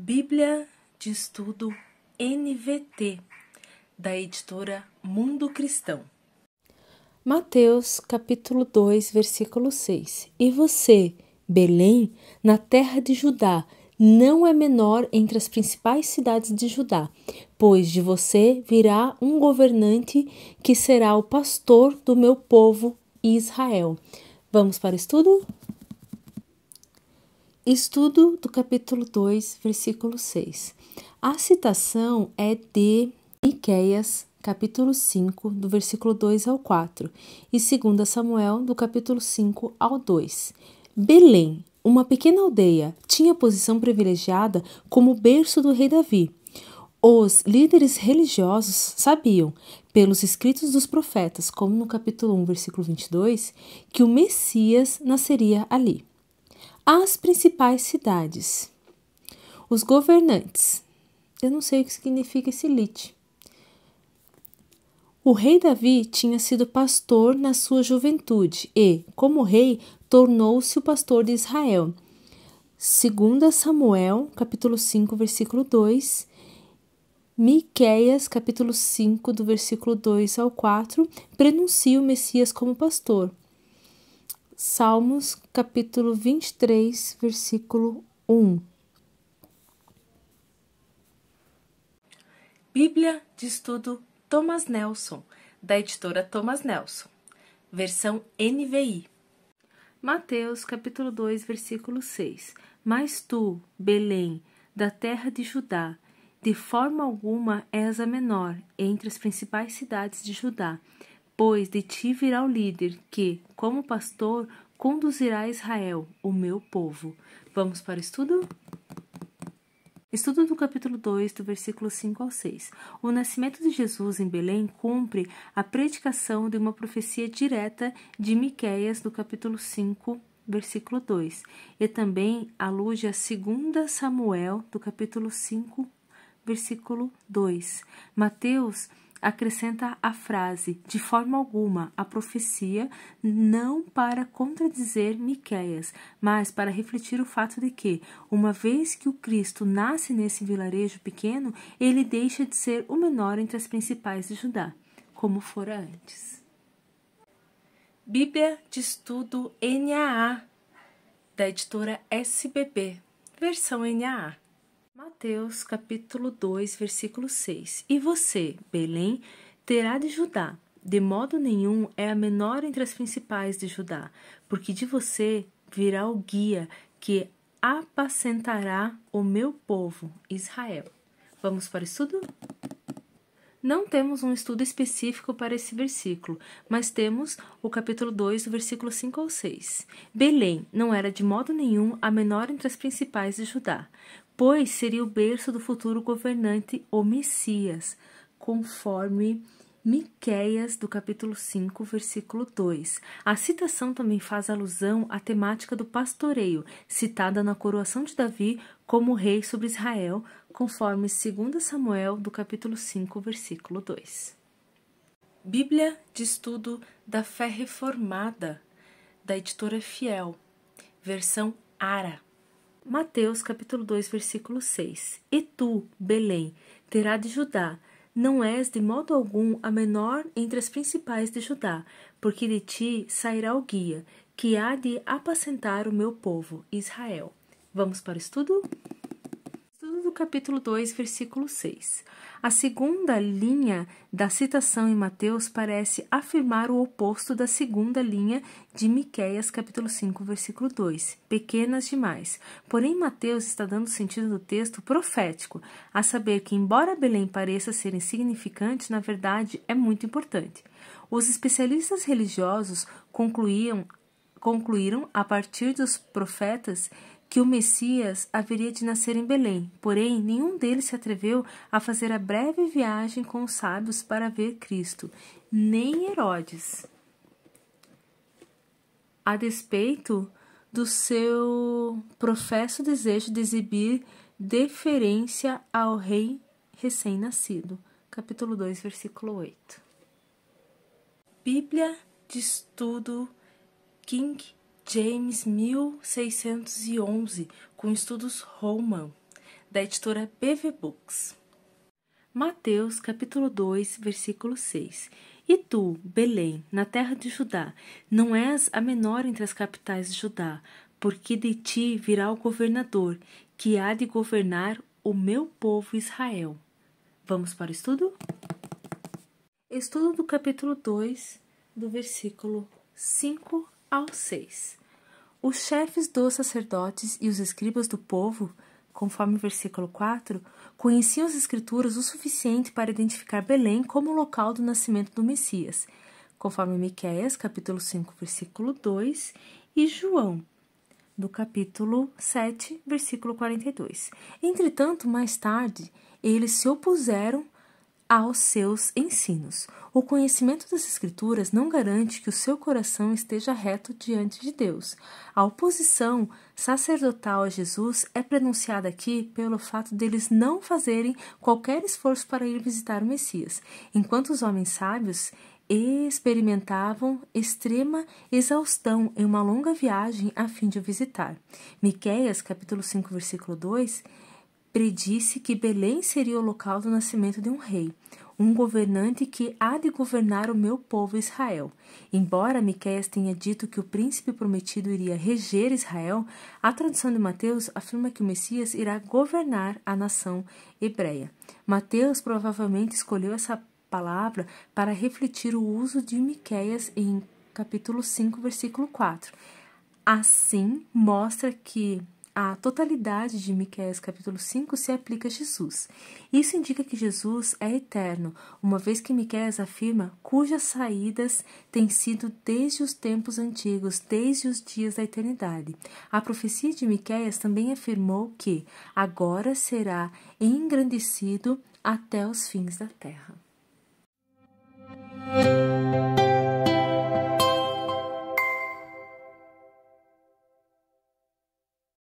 Bíblia de Estudo NVT, da editora Mundo Cristão. Mateus, capítulo 2, versículo 6. E você, Belém, na terra de Judá, não é menor entre as principais cidades de Judá, pois de você virá um governante que será o pastor do meu povo Israel. Vamos para o estudo? Estudo do capítulo 2, versículo 6. A citação é de Miqueias, capítulo 5, do versículo 2 ao 4, e 2 Samuel, do capítulo 5 ao 2. Belém, uma pequena aldeia, tinha posição privilegiada como berço do rei Davi. Os líderes religiosos sabiam, pelos escritos dos profetas, como no capítulo 1, versículo 22, que o Messias nasceria ali. As principais cidades. Os governantes. Eu não sei o que significa esse lit. O rei Davi tinha sido pastor na sua juventude e, como rei, tornou-se o pastor de Israel. 2 Samuel, capítulo 5, versículo 2. Miqueias, capítulo 5, do versículo 2 ao 4, prenuncia o Messias como pastor. Salmos, capítulo 23, versículo 1. Bíblia de Estudo Thomas Nelson, da editora Thomas Nelson, versão NVI. Mateus, capítulo 2, versículo 6. Mas tu, Belém, da terra de Judá, de forma alguma és a menor entre as principais cidades de Judá, pois de ti virá o líder que, como pastor, conduzirá Israel, o meu povo. Vamos para o estudo? Estudo do capítulo 2, do versículo 5 ao 6. O nascimento de Jesus em Belém cumpre a predicação de uma profecia direta de Miqueias, do capítulo 5, versículo 2, e também alude a 2 Samuel, do capítulo 5, versículo 2. Mateus acrescenta a frase, de forma alguma, a profecia, não para contradizer Miqueias, mas para refletir o fato de que, uma vez que o Cristo nasce nesse vilarejo pequeno, ele deixa de ser o menor entre as principais de Judá, como fora antes. Bíblia de Estudo NAA, da editora SBB, versão NAA. Mateus, capítulo 2, versículo 6. E você, Belém, terá de Judá, de modo nenhum é a menor entre as principais de Judá, porque de você virá o guia que apacentará o meu povo, Israel. Vamos para o estudo? Não temos um estudo específico para esse versículo, mas temos o capítulo 2, do versículo 5 ao 6. Belém não era de modo nenhum a menor entre as principais de Judá, pois seria o berço do futuro governante, o Messias, conforme Miqueias, do capítulo 5, versículo 2. A citação também faz alusão à temática do pastoreio, citada na coroação de Davi como rei sobre Israel, conforme 2 Samuel, do capítulo 5, versículo 2. Bíblia de Estudo da Fé Reformada, da editora Fiel, versão ARA. Mateus, capítulo 2, versículo 6. E tu, Belém, terá de Judá, não és de modo algum a menor entre as principais de Judá, porque de ti sairá o guia, que há de apacentar o meu povo, Israel. Vamos para o estudo? Estudo do capítulo 2, versículo 6. A segunda linha da citação em Mateus parece afirmar o oposto da segunda linha de Miqueias, capítulo 5, versículo 2, pequenas demais. Porém, Mateus está dando sentido do texto profético, a saber que, embora Belém pareça ser insignificante, na verdade é muito importante. Os especialistas religiosos concluíram, a partir dos profetas, que o Messias haveria de nascer em Belém, porém nenhum deles se atreveu a fazer a breve viagem com os sábios para ver Cristo, nem Herodes, a despeito do seu professo desejo de exibir deferência ao rei recém-nascido. Capítulo 2, versículo 8. Bíblia de Estudo King James 1611, com estudos Holman, da editora BV Books. Mateus, capítulo 2, versículo 6. E tu, Belém, na terra de Judá, não és a menor entre as capitais de Judá, porque de ti virá o governador, que há de governar o meu povo Israel. Vamos para o estudo? Estudo do capítulo 2, do versículo 5 ao 6. Os chefes dos sacerdotes e os escribas do povo, conforme o versículo 4, conheciam as escrituras o suficiente para identificar Belém como o local do nascimento do Messias, conforme Miqueias, capítulo 5, versículo 2, e João, do capítulo 7, versículo 42. Entretanto, mais tarde, eles se opuseram aos seus ensinos. O conhecimento das Escrituras não garante que o seu coração esteja reto diante de Deus. A oposição sacerdotal a Jesus é pronunciada aqui pelo fato deles não fazerem qualquer esforço para ir visitar o Messias, enquanto os homens sábios experimentavam extrema exaustão em uma longa viagem a fim de o visitar. Miqueias, capítulo 5, versículo 2, predisse que Belém seria o local do nascimento de um rei, um governante que há de governar o meu povo Israel. Embora Miqueias tenha dito que o príncipe prometido iria reger Israel, a tradução de Mateus afirma que o Messias irá governar a nação hebreia. Mateus provavelmente escolheu essa palavra para refletir o uso de Miqueias em capítulo 5, versículo 4. Assim, mostra que a totalidade de Miqueias capítulo 5 se aplica a Jesus. Isso indica que Jesus é eterno, uma vez que Miqueias afirma cujas saídas têm sido desde os tempos antigos, desde os dias da eternidade. A profecia de Miqueias também afirmou que agora será engrandecido até os fins da terra.